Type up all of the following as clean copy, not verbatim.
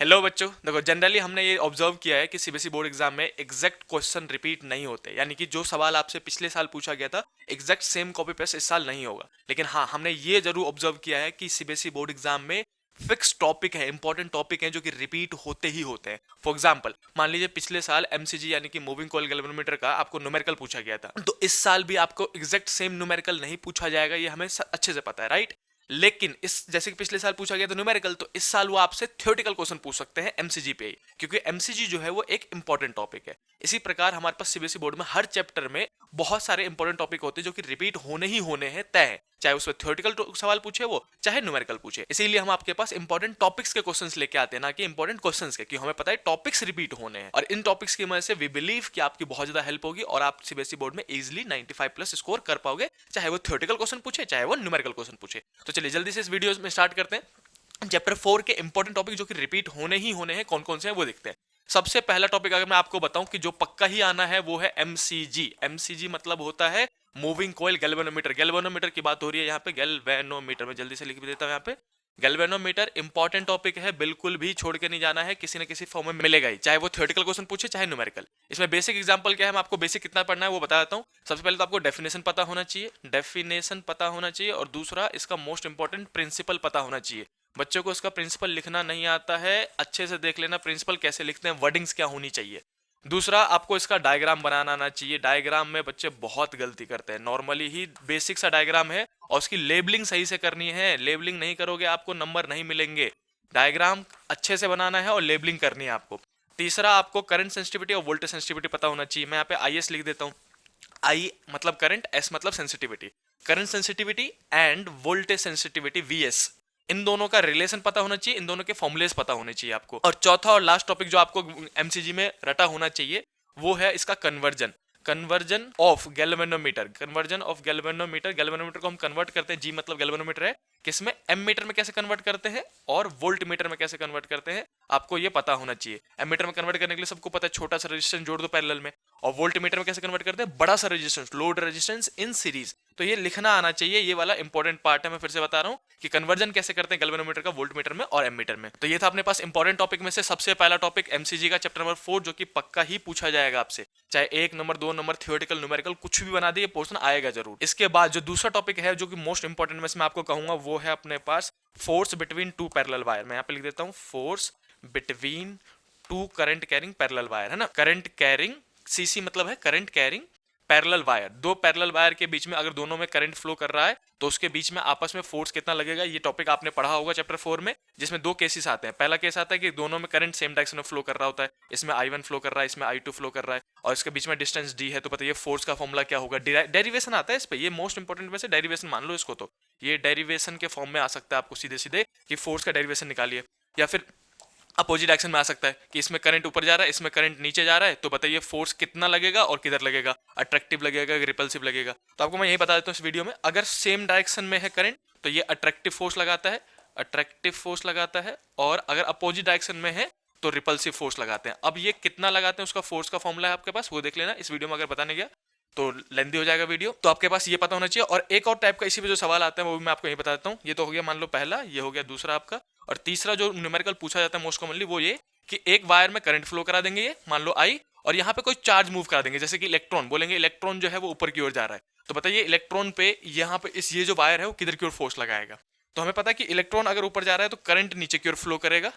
Hello बच्चों, देखो generally हमने ये ऑब्जर्व किया है कि सीबीएसई बोर्ड एग्जाम में एग्जैक्ट क्वेश्चन रिपीट नहीं होते, यानी कि जो सवाल आपसे पिछले साल पूछा गया था एग्जैक्ट सेम कॉपी पेस्ट इस साल नहीं होगा। लेकिन हाँ, हमने ये जरूर ऑब्जर्व किया है कि सीबीएसई बोर्ड एग्जाम में फिक्स टॉपिक है, इंपॉर्टेंट टॉपिक है जो कि रिपीट होते ही होते हैं। फॉर एग्जाम्पल, मान लीजिए पिछले साल एमसीजी यानी कि मूविंग कॉइल गैल्वेनोमीटर का आपको न्यूमेरिकल पूछा गया था, तो इस साल भी आपको एग्जैक्ट सेम न्यूमेरिकल नहीं पूछा जाएगा, ये हमें अच्छे से पता है, राइट। लेकिन इस जैसे कि पिछले साल पूछा गया था न्यूमेरिकल, तो इस साल वो आपसे थ्योरेटिकल क्वेश्चन पूछ सकते हैं एमसीजी पे ही, क्योंकि एमसीजी जो है वो एक इंपॉर्टेंट टॉपिक है। इसी प्रकार हमारे पास सीबीएसई बोर्ड में हर चैप्टर में बहुत सारे इंपॉर्टेंट टॉपिक होते हैं जो कि रिपीट होने ही होने हैं, तय है, चाहे उसमें थ्योरेटिकल सवाल पूछे वो, चाहे न्यूमेरिकल पूछे। इसीलिए हम आपके पास इंपॉर्टेंट टॉपिक्स के क्वेश्चंस लेके आते हैं, ना कि इंपॉर्टेंट क्वेश्चंस के, क्योंकि हमें पता है टॉपिक्स रिपीट होने हैं, और इन टॉपिक्स की वजह से वी बिलीव कि आपकी बहुत ज्यादा हेल्प होगी और आप सीबीएसई बोर्ड में इजीली 95 प्लस स्कोर कर पाओगे, चाहे वो थ्योरेटिकल क्वेश्चन पूछे चाहे वो न्यूमेरिकल क्वेश्चन पूछे। तो चलिए जल्दी से इस वीडियो में स्टार्ट करते हैं। चैप्टर 4 के इंपॉर्टेंट टॉपिक जो कि रिपीट होने ही होने हैं, कौन कौन से हैं वो देखते हैं। सबसे पहला टॉपिक अगर मैं आपको बताऊं कि जो पक्का ही आना है वो है एमसीजी। एमसीजी मतलब होता है मूविंग कॉइल गैल्वेनोमीटर। गैल्वेनोमीटर की बात हो रही है यहाँ पे, गैल्वेनोमीटर में जल्दी से लिख भी देता हूं यहाँ पे। गैल्वेनोमीटर इंपॉर्टेंट टॉपिक है, बिल्कुल भी छोड़ के नहीं जाना है, किसी न किसी फॉर्म में मिलेगा ही, चाहे वो थ्योरेटिकल क्वेश्चन पूछे चाहे न्यूमेरिकल। इसमें बेसिक एग्जांपल क्या है, मैं आपको बेसिक कितना पढ़ना है वो बता देता हूँ। सबसे पहले तो आपको डेफिनेशन पता होना चाहिए, डेफिनेशन पता होना चाहिए, और दूसरा इसका मोस्ट इंपॉर्टेंट प्रिंसिपल पता होना चाहिए। बच्चों को इसका प्रिंसिपल लिखना नहीं आता है, अच्छे से देख लेना प्रिंसिपल कैसे लिखते हैं, वर्डिंग्स क्या होनी चाहिए। दूसरा, आपको इसका डायग्राम बनाना आना चाहिए। डायग्राम में बच्चे बहुत गलती करते हैं, नॉर्मली ही बेसिक सा डायग्राम है और उसकी लेबलिंग सही से करनी है। लेबलिंग नहीं करोगे आपको नंबर नहीं मिलेंगे। डायग्राम अच्छे से बनाना है और लेबलिंग करनी है आपको। तीसरा, आपको करंट सेंसिटिविटी और वोल्टेज सेंसिटिविटी पता होना चाहिए। मैं यहाँ पे आईएस लिख देता हूँ। आई मतलब करंट, एस मतलब sensitivity. Current sensitivity and voltage sensitivity VS, इन दोनों का रिलेशन पता होना चाहिए, इन दोनों के फॉर्मुलेस पता होने चाहिए आपको। और चौथा और लास्ट टॉपिक जो आपको एमसीजी में रटा होना चाहिए वो है इसका conversion. Conversion of galvanometer, conversion of galvanometer. Galvanometer को हम कन्वर्ट करते हैं, जी मतलब गैल्वेनोमीटर है, किसमें, एम मीटर में कैसे कन्वर्ट करते हैं और वोल्ट मीटर में कैसे कन्वर्ट करते हैं, आपको ये पता होना चाहिए। एम मीटर में कन्वर्ट करने के लिए सबको पता है, छोटा सा रेजिस्टेंस जोड़ दो पैरेलल में। और वोल्ट मीटर में कैसे कन्वर्ट करते हैं, बड़ा सा resistance, load resistance in series. तो ये लिखना आना चाहिए, ये वाला इंपॉर्टेंट पार्ट है। मैं फिर से बता रहा हूँ कि कन्वर्जन कैसे करते हैं गैल्वेनोमीटर का वोल्ट मीटर में और एम मीटर में। तो ये था अपने पास इंपॉर्टेंट टॉपिक में से सबसे पहला टॉपिक एमसीजी का चैप्टर नंबर 4, जो कि पक्का ही पूछा जाएगा आपसे, चाहे 1 नंबर 2 नंबर थ्योरेटिकल न्यूमेरिकल कुछ भी बना दे, ये पोर्शन आएगा जरूर। इसके बाद जो दूसरा टॉपिक है जो कि मोस्ट इंपॉर्टेंट में से मैं आपको कहूंगा वो है अपने पास force between two parallel wire. मैं यहाँ पे लिख देता हूँ force between two current carrying parallel wire, है ना। करंट कैरिंग, सीसी मतलब है करंट कैरिंग पैरेलल वायर। दो पैरेलल वायर के बीच में अगर दोनों में करंट फ्लो कर रहा है तो उसके बीच में आपस में फोर्स कितना लगेगा, ये टॉपिक आपने पढ़ा होगा चैप्टर 4 में, जिसमें दो केसेस आते हैं। पहला केस आता है कि दोनों में करंट सेम डायरेक्शन में फ्लो कर रहा होता है, इसमें I1 फ्लो कर रहा है, इसमें I2 फ्लो कर रहा है, और इसके बीच में डिस्टेंस d है। तो बताइए फोर्स का फॉर्मूला क्या होगा। डेरिवेशन आता है इस पे, ये मोस्ट इंपॉर्टेंट में से डेरिवेशन मान लो इसको। तो ये डेरिवेशन के फॉर्म में आ सकता है आपको सीधे सीधे कि फोर्स का डेरिवेशन निकालिए। या फिर अपोजिट एक्शन में आ सकता है कि इसमें करंट ऊपर जा रहा है, इसमें करंट नीचे जा रहा है, तो बताइए फोर्स कितना लगेगा और किधर लगेगा, अट्रैक्टिव लगेगा रिपल्सिव लगेगा। तो आपको मैं यही बता देता हूँ इस वीडियो में, अगर सेम डायरेक्शन में है करंट तो ये अट्रैक्टिव फोर्स लगाता है, अट्रैक्टिव फोर्स लगाता है, और अगर अपोजिट डायरेक्शन में है तो रिपल्सिव फोर्स लगाते हैं। अब ये कितना लगाते हैं उसका फोर्स का फॉर्मूला है आपके पास, वो देख लेना इस वीडियो में, अगर बताने गया तो लेंदी हो जाएगा वीडियो। तो आपके पास ये पता होना चाहिए। और एक और टाइप का इसी पे जो सवाल आता है वो भी मैं आपको यही बता देता हूँ। ये तो हो गया मान लो पहला, ये हो गया दूसरा आपका। और तीसरा जो न्यूमेरिकल पूछा जाता है मोस्ट कॉमनली वो ये कि एक वायर में करंट फ्लो करा देंगे, ये मान लो आई, और यहाँ पे कोई चार्ज मूव करा देंगे, जैसे कि इलेक्ट्रॉन, बोलेंगे इलेक्ट्रॉन जो है वो ऊपर की ओर जा रहा है, तो बताइए इलेक्ट्रॉन पे यहाँ पे इस ये जो वायर है वो किधर की ओर फोर्स लगाएगा। तो हमें पता है कि इलेक्ट्रॉन अगर ऊपर जा रहा है तो करंट नीचे की ओर फ्लो करेगा,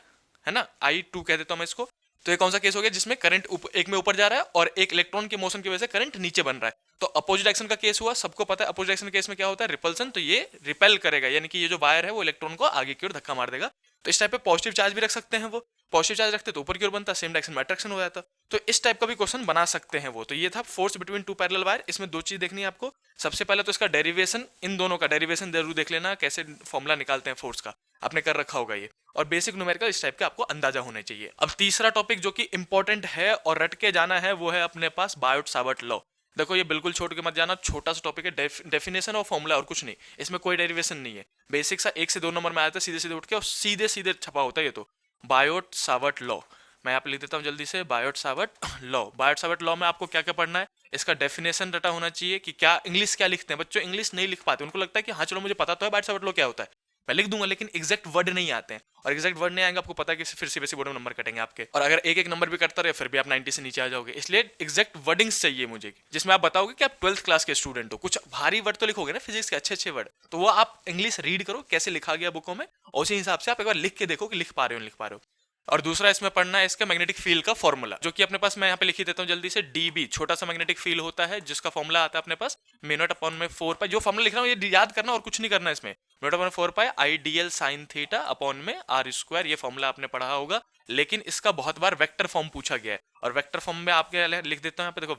है ना, I2 कह देता हूं मैं इसको। तो ये कौन सा केस हो गया जिसमें करंट एक में ऊपर जा रहा है और एक इलेक्ट्रॉन के मोशन की वजह से करंट नीचे बन रहा है। तो अपोजिट एक्शन का केस हुआ, सबको पता है अपोजिट एक्शन केस में क्या होता है, रिपल्सन। तो ये रिपेल करेगा, यानी कि ये जो वायर है वो इलेक्ट्रॉन को आगे की ओर धक्का मार देगा। तो इस टाइप पे पॉजिटिव चार्ज भी रख सकते हैं, वो पॉजिटिव चार्ज रखते तो ऊपर की ओर बनता, सेम डायरेक्शन में अट्रैक्शन हो जाता। तो इस टाइप का भी क्वेश्चन बना सकते हैं वो। तो ये था force between two parallel wire. इसमें दो चीज देखनी है आपको। सबसे पहले तो इसका डेरिवेशन, इन दोनों का डेरिवेशन जरूर देख लेना, कैसे फॉर्मूला निकालते हैं फोर्स का, आपने कर रखा होगा ये। और बेसिक न्यूमेरिकल इस टाइप का आपको अंदाजा होना चाहिए। अब तीसरा टॉपिक जो कि इंपॉर्टेंट है और रट के जाना है वो है अपने पास बायोट सावर्ट लॉ। देखो ये बिल्कुल छोड़ के मत जाना, छोटा सा टॉपिक है, डेफिनेशन और फॉर्मूला और कुछ नहीं, इसमें कोई डेरिवेशन नहीं है। बेसिक सा 1 से 2 नंबर में आया था सीधे सीधे उठ के, और सीधे सीधे छपा होता है ये तो, बायोट सावर्ट लॉ। मैं यहाँ पे लिख देता हूँ जल्दी से, Biot Savart law. Biot Savart law में आपको क्या क्या पढ़ना है, इसका डेफिनेशन रटा होना चाहिए कि क्या इंग्लिश क्या लिखते हैं बच्चों, इंग्लिश नहीं लिख पाते, उनको लगता है कि हाँ चलो मुझे पता तो है बायोट सावर्ट लॉ क्या होता है, मैं लिख दूंगा लेकिन एग्जैक्ट वर्ड नहीं आते हैं, और एग्जैक्ट वर्ड नहीं आएंगे आपको पता है कि फिर सीबीएसई बोर्ड में नंबर कटेंगे आपके, और अगर एक एक नंबर भी करता रहे फिर भी आप 90 से नीचे आ जाओगे। इसलिए एग्जैक्ट वर्डिंग्स चाहिए मुझे, जिसमें आप बताओगे कि आप 12th क्लास के स्टूडेंट हो। कुछ भारी वर्ड तो लिखोगे ना फिजिक्स के अच्छे अच्छे वर्ड, तो वो आप इंग्लिश रीड करो कैसे लिखा गया बुकों में, और उसी हिसाब से आप एक बार लिख के देखो कि लिख पा रहे हो लिख पा रहे हो। और दूसरा इसमें पढ़ना है इसका मैग्नेटिक फील्ड का फॉर्मूला, जो कि अपने पास मैं यहाँ पे लिख ही देता हूँ जल्दी से। डीबी छोटा सा मैग्नेटिक फील्ड होता है जिसका फॉर्मूला आता है अपने पास म्यू नॉट अपॉन में 4 पाई। जो फॉर्मूला लिख रहा हूँ ये याद करना और कुछ नहीं करना इसमें। म्यू नॉट अपॉन 4 पाई आईडीएल साइन थीटा अपॉन में आर स्क्वायर। ये फॉर्मूला आपने पढ़ा होगा, लेकिन इसका बहुत बार वेक्टर फॉर्म पूछा गया है, और वेक्टर फॉर्म में आपके लिख देता हूँ यहाँ पे देखो।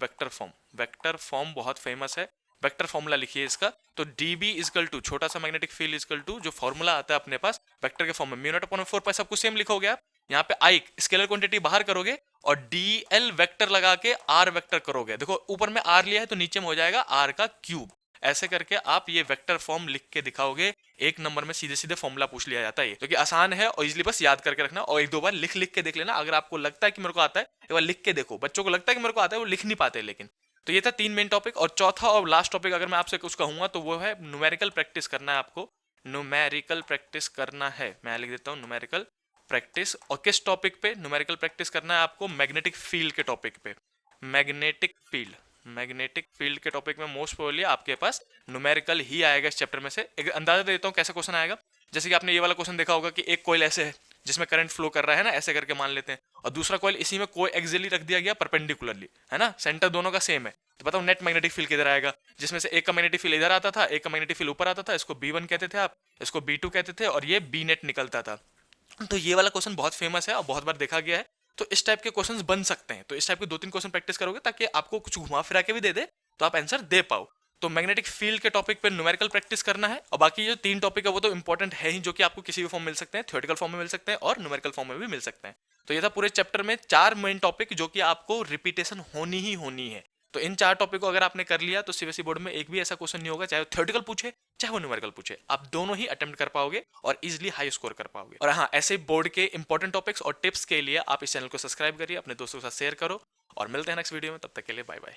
वेक्टर फॉर्म बहुत फेमस है। वेक्टर फॉर्मूला लिखिए इसका, तो dB इजकल टू छोटा सा मैग्नेटिक फील्ड इजकल टू जो फॉर्मूला आता है अपने पास वेक्टर के फॉर्म में म्यू नॉट अपॉन 4 पाई। सब कुछ सेम लिखोगे आप। यहाँ पे आई स्केलर क्वांटिटी बाहर करोगे और dl वेक्टर लगा के r वेक्टर करोगे। देखो ऊपर में r लिया है तो नीचे में हो जाएगा r का क्यूब। ऐसे करके आप ये वेक्टर फॉर्म लिख के दिखाओगे। एक नंबर में सीधे सीधे फॉर्मूला पूछ लिया जाता है ये, जो कि आसान है और इजीली बस याद करके रखना, और एक दो बार लिख लिख के देख लेना। अगर आपको लगता है कि मेरे को आता है एक बार लिख के देखो। बच्चों को लगता है कि मेरे को आता है, वो लिख नहीं पाते लेकिन। तो ये था 3 मेन टॉपिक। और चौथा और लास्ट टॉपिक अगर मैं आपसे कुछ कहूंगा तो वो है न्यूमेरिकल प्रैक्टिस करना है आपको। न्यूमेरिकल प्रैक्टिस करना है, मैं लिख देता हूँ न्यूमेरिकल प्रैक्टिस। और किस टॉपिक पे न्यूमेरिकल प्रैक्टिस करना है आपको? मैग्नेटिक फील्ड के टॉपिक पे। मैग्नेटिक फील्ड के टॉपिक में मोस्ट प्रोबेबली आपके पास न्यूमेरिकल ही आएगा इस चैप्टर में से। एक अंदाजा देता हूँ कैसे क्वेश्चन आएगा। जैसे कि आपने ये वाला क्वेश्चन देखा होगा कि एक कॉइल ऐसे है जिसमें करंट फ्लो कर रहा है ना, ऐसे करके मान लेते हैं, और दूसरा कॉइल इसी में कोई एक्सियली रख दिया गया परपेंडिकुलरली, है ना, सेंटर दोनों का सेम है। तो बताओ नेट मैग्नेटिक फील्ड किधर आएगा? जिसमें से एक का मैग्नेटिक फील्ड इधर आता था, एक का मैग्नेटिक फील्ड ऊपर आता था। इसको B1 कहते थे आप, इसको B2 कहते थे, और ये B नेट निकलता था। तो ये वाला क्वेश्चन बहुत फेमस है और बहुत बार देखा गया है। तो इस टाइप के क्वेश्चंस बन सकते हैं। तो इस टाइप के 2-3 क्वेश्चन प्रैक्टिस करोगे ताकि आपको कुछ घुमा फिरा के भी दे दे तो आप आंसर दे पाओ। तो मैग्नेटिक फील्ड के टॉपिक पे न्यूमेरिकल प्रैक्टिस करना है, और बाकी जो 3 टॉपिक है वो तो इंपॉर्टेंट है ही, जो कि आपको किसी भी फॉर्म मिल सकते हैं, थ्योरेटिकल फॉर्म में मिल सकते हैं और न्यूमेरिकल फॉर्म में भी मिल सकते हैं। तो ये था पूरे चैप्टर में 4 मेन टॉपिक जो कि आपको रिपीटेशन होनी ही होनी है। तो इन 4 टॉपिक को अगर आपने कर लिया तो सीबीएसई बोर्ड में एक भी ऐसा क्वेश्चन नहीं होगा, चाहे वो थ्योरेटिकल पूछे चाहे वो न्यूमेरिकल पूछे, आप दोनों ही अटेम्प्ट कर पाओगे और इजीली हाई स्कोर कर पाओगे। और हाँ, ऐसे बोर्ड के इंपॉर्टेंट टॉपिक्स और टिप्स के लिए आप इस चैनल को सब्सक्राइब करिए, अपने दोस्तों के साथ शेयर करो, और मिलते हैं नेक्स्ट वीडियो में। तब तक के लिए बाय बाय।